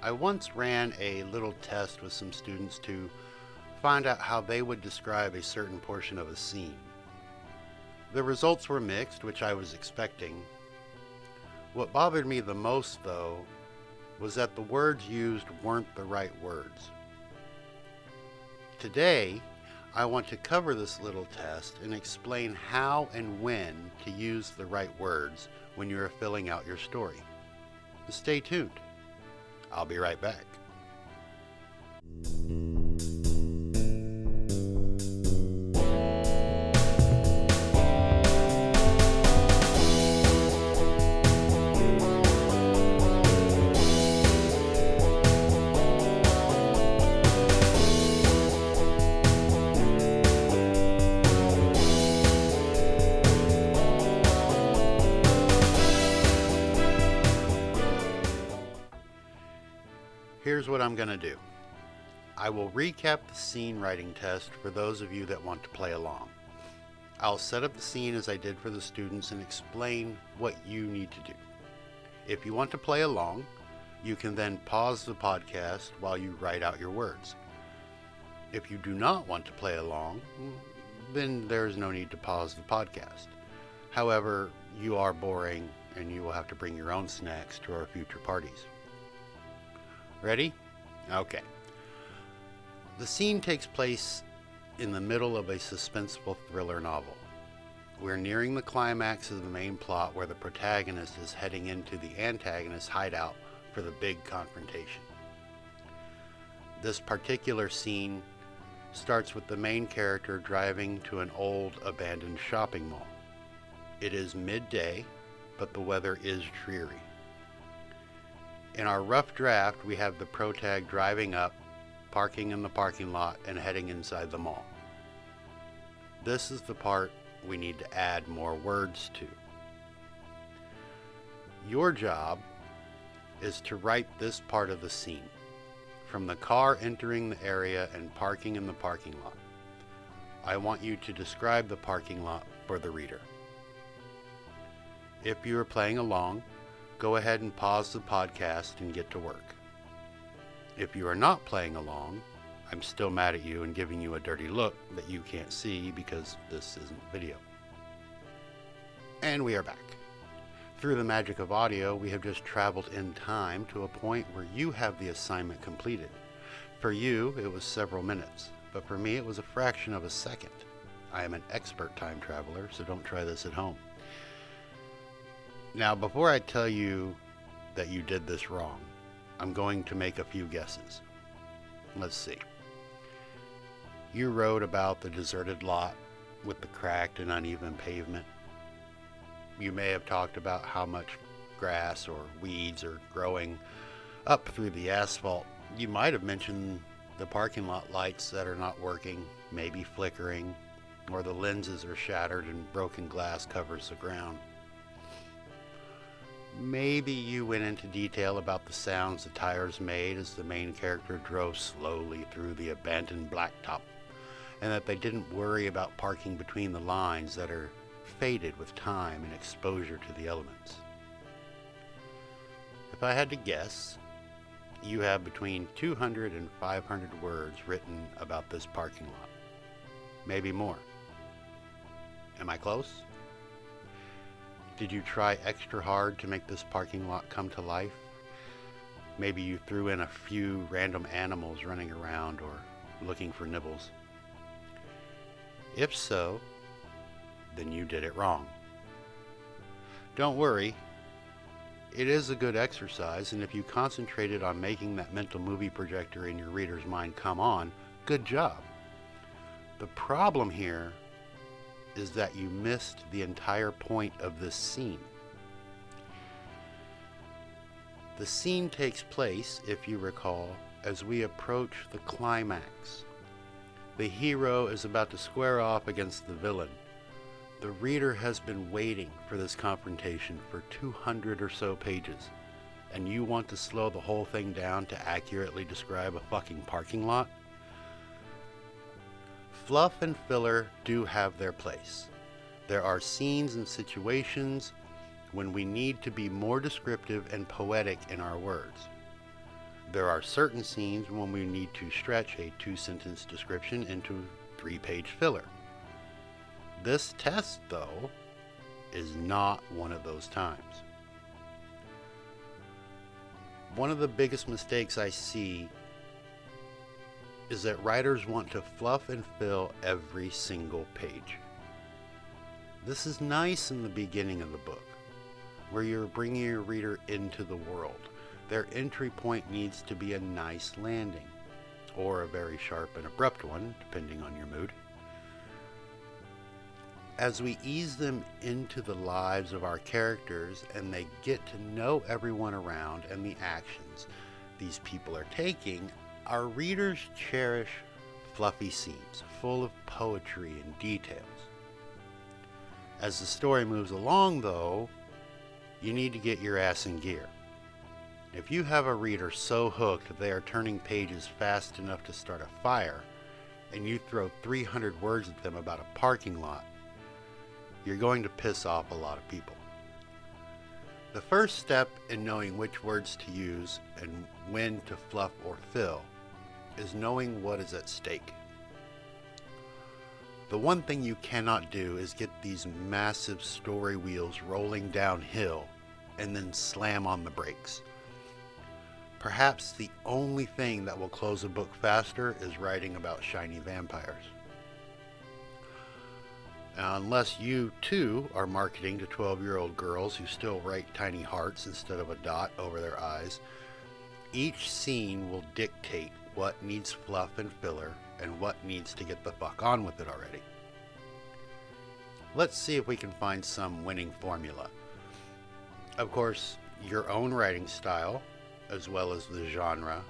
I once ran a little test with some students to find out how they would describe a certain portion of a scene. The results were mixed, which I was expecting. What bothered me the most, though, was that the words used weren't the right words. Today, I want to cover this little test and explain how and when to use the right words when you are filling out your story. Stay tuned. I'll be right back. Here's what I'm going to do. I will recap the scene writing test for those of you that want to play along. I'll set up the scene as I did for the students and explain what you need to do. If you want to play along, you can then pause the podcast while you write out your words. If you do not want to play along, then there's no need to pause the podcast. However, you are boring and you will have to bring your own snacks to our future parties. Ready? Okay. The scene takes place in the middle of a suspenseful thriller novel. We're nearing the climax of the main plot where the protagonist is heading into the antagonist's hideout for the big confrontation. This particular scene starts with the main character driving to an old abandoned shopping mall. It is midday, but the weather is dreary. In our rough draft, we have the protag driving up, parking in the parking lot, and heading inside the mall. This is the part we need to add more words to. Your job is to write this part of the scene, from the car entering the area and parking in the parking lot. I want you to describe the parking lot for the reader. If you are playing along, go ahead and pause the podcast and get to work. If you are not playing along, I'm still mad at you and giving you a dirty look that you can't see because this isn't video. And we are back. Through the magic of audio, we have just traveled in time to a point where you have the assignment completed. For you, it was several minutes, but for me, it was a fraction of a second. I am an expert time traveler, so don't try this at home. Now, before I tell you that you did this wrong, I'm going to make a few guesses. Let's see. You wrote about the deserted lot with the cracked and uneven pavement. You may have talked about how much grass or weeds are growing up through the asphalt. You might have mentioned the parking lot lights that are not working, maybe flickering, or the lenses are shattered and broken glass covers the ground. Maybe you went into detail about the sounds the tires made as the main character drove slowly through the abandoned blacktop, and that they didn't worry about parking between the lines that are faded with time and exposure to the elements. If I had to guess, you have between 200 and 500 words written about this parking lot. Maybe more. Am I close? Did you try extra hard to make this parking lot come to life? Maybe you threw in a few random animals running around or looking for nibbles. If so, then you did it wrong. Don't worry, it is a good exercise, and if you concentrated on making that mental movie projector in your reader's mind come on, good job. The problem here is that you missed the entire point of this scene. The scene takes place, if you recall, as we approach the climax. The hero is about to square off against the villain. The reader has been waiting for this confrontation for 200 or so pages, and you want to slow the whole thing down to accurately describe a fucking parking lot? Fluff and filler do have their place. There are scenes and situations when we need to be more descriptive and poetic in our words. There are certain scenes when we need to stretch a 2-sentence description into 3-page filler. This test, though, is not one of those times. One of the biggest mistakes I see is that writers want to fluff and fill every single page. This is nice in the beginning of the book, where you're bringing your reader into the world. Their entry point needs to be a nice landing, or a very sharp and abrupt one, depending on your mood. As we ease them into the lives of our characters and they get to know everyone around and the actions these people are taking, our readers cherish fluffy scenes full of poetry and details. As the story moves along, though, you need to get your ass in gear. If you have a reader so hooked they are turning pages fast enough to start a fire, and you throw 300 words at them about a parking lot, you're going to piss off a lot of people. The first step in knowing which words to use and when to fluff or fill is knowing what is at stake. The one thing you cannot do is get these massive story wheels rolling downhill and then slam on the brakes. Perhaps the only thing that will close a book faster is writing about shiny vampires. Now, unless you, too, are marketing to 12-year-old girls who still write tiny hearts instead of a dot over their eyes, each scene will dictate what needs fluff and filler and what needs to get the fuck on with it already. Let's see if we can find some winning formula. Of course, your own writing style, as well as the genre,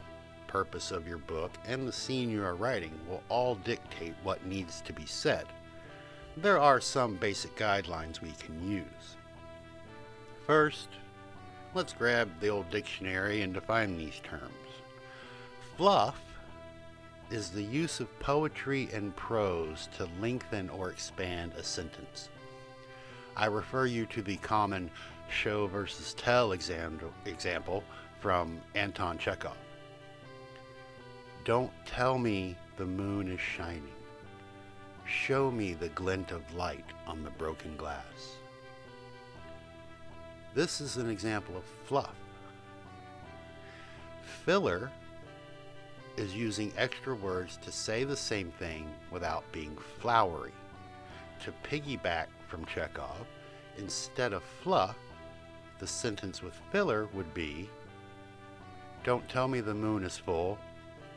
purpose of your book, and the scene you are writing will all dictate what needs to be said. There are some basic guidelines we can use. First, let's grab the old dictionary and define these terms. Fluff is the use of poetry and prose to lengthen or expand a sentence. I refer you to the common show versus tell example from Anton Chekhov. Don't tell me the moon is shining. Show me the glint of light on the broken glass. This is an example of fluff. Filler is using extra words to say the same thing without being flowery. To piggyback from Chekhov, instead of fluff, the sentence with filler would be, don't tell me the moon is full,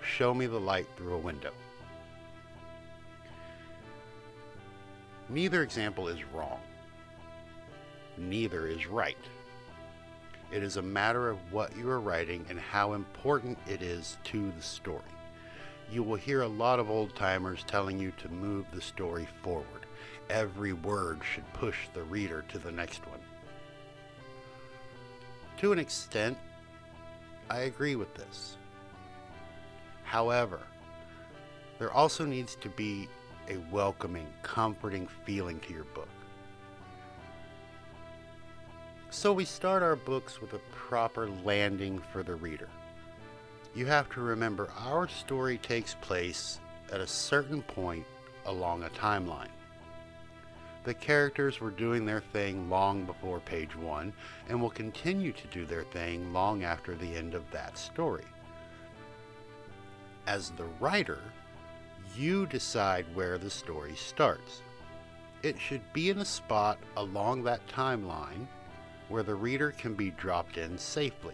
show me the light through a window. Neither example is wrong. Neither is right. It is a matter of what you are writing and how important it is to the story. You will hear a lot of old-timers telling you to move the story forward. Every word should push the reader to the next one. To an extent, I agree with this. However, there also needs to be a welcoming, comforting feeling to your book. So we start our books with a proper landing for the reader. You have to remember our story takes place at a certain point along a timeline. The characters were doing their thing long before page 1 and will continue to do their thing long after the end of that story. As the writer, you decide where the story starts. It should be in a spot along that timeline where the reader can be dropped in safely.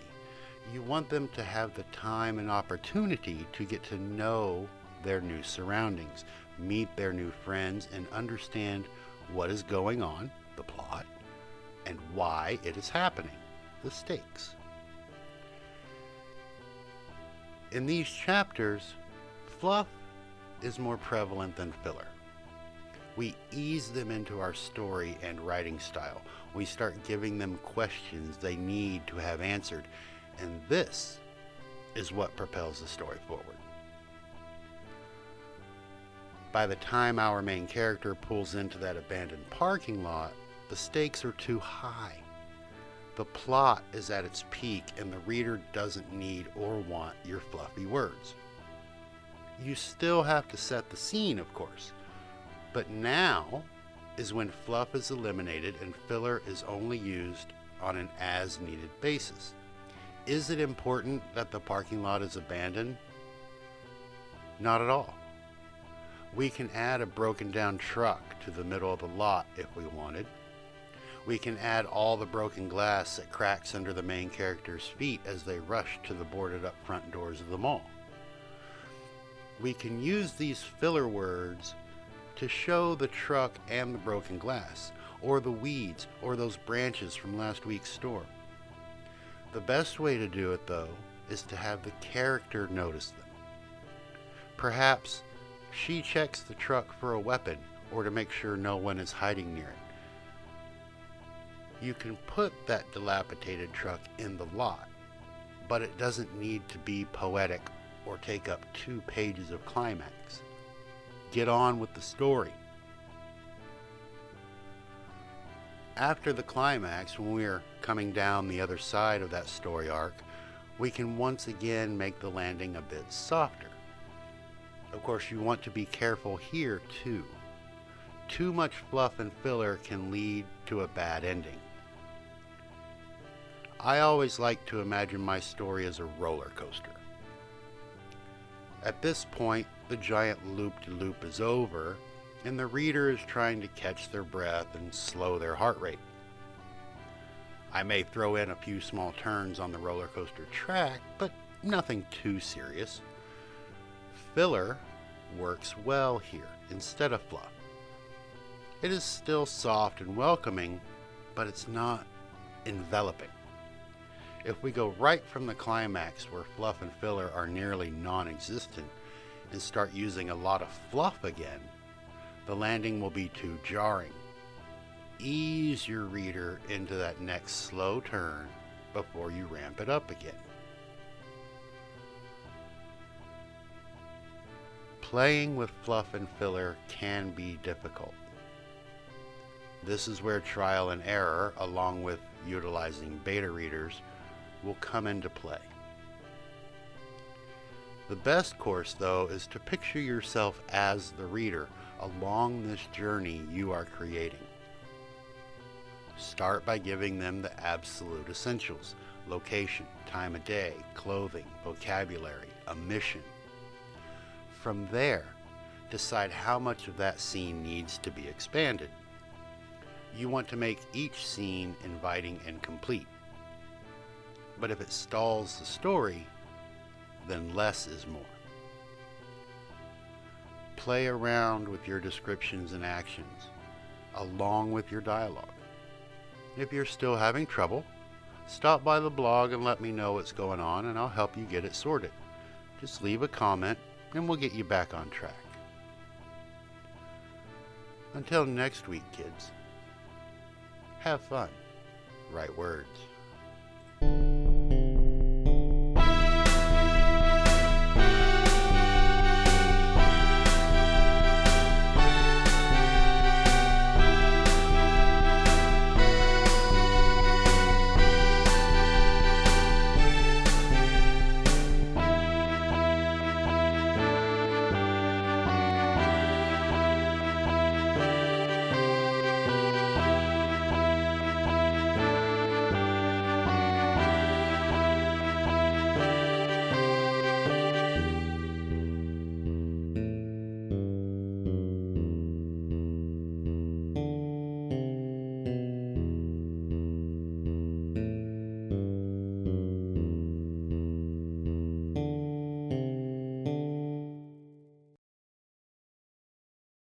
You want them to have the time and opportunity to get to know their new surroundings, meet their new friends, and understand what is going on, the plot, and why it is happening, the stakes. In these chapters, fluff is more prevalent than filler. We ease them into our story and writing style. We start giving them questions they need to have answered, and this is what propels the story forward. By the time our main character pulls into that abandoned parking lot, the stakes are too high. The plot is at its peak and the reader doesn't need or want your fluffy words. You still have to set the scene, of course, but now is when fluff is eliminated and filler is only used on an as-needed basis. Is it important that the parking lot is abandoned? Not at all. We can add a broken down truck to the middle of the lot if we wanted. We can add all the broken glass that cracks under the main character's feet as they rush to the boarded up front doors of the mall. We can use these filler words to show the truck and the broken glass, or the weeds, or those branches from last week's storm. The best way to do it, though, is to have the character notice them. Perhaps she checks the truck for a weapon or to make sure no one is hiding near it. You can put that dilapidated truck in the lot, but it doesn't need to be poetic or take up 2 pages of climax. Get on with the story. After the climax, when we're coming down the other side of that story arc, we can once again make the landing a bit softer. Of course, you want to be careful here too. Too much fluff and filler can lead to a bad ending. I always like to imagine my story as a roller coaster. At this point, the giant loop-de-loop is over, and the reader is trying to catch their breath and slow their heart rate. I may throw in a few small turns on the roller coaster track, but nothing too serious. Filler works well here instead of fluff. It is still soft and welcoming, but it's not enveloping. If we go right from the climax where fluff and filler are nearly non-existent and start using a lot of fluff again, the landing will be too jarring. Ease your reader into that next slow turn before you ramp it up again. Playing with fluff and filler can be difficult. This is where trial and error, along with utilizing beta readers, will come into play. The best course, though, is to picture yourself as the reader along this journey you are creating. Start by giving them the absolute essentials: location, time of day, clothing, vocabulary, a mission. From there, decide how much of that scene needs to be expanded. You want to make each scene inviting and complete. But if it stalls the story, then less is more. Play around with your descriptions and actions, along with your dialogue. If you're still having trouble, stop by the blog and let me know what's going on, and I'll help you get it sorted. Just leave a comment and we'll get you back on track. Until next week, kids, have fun. Write words.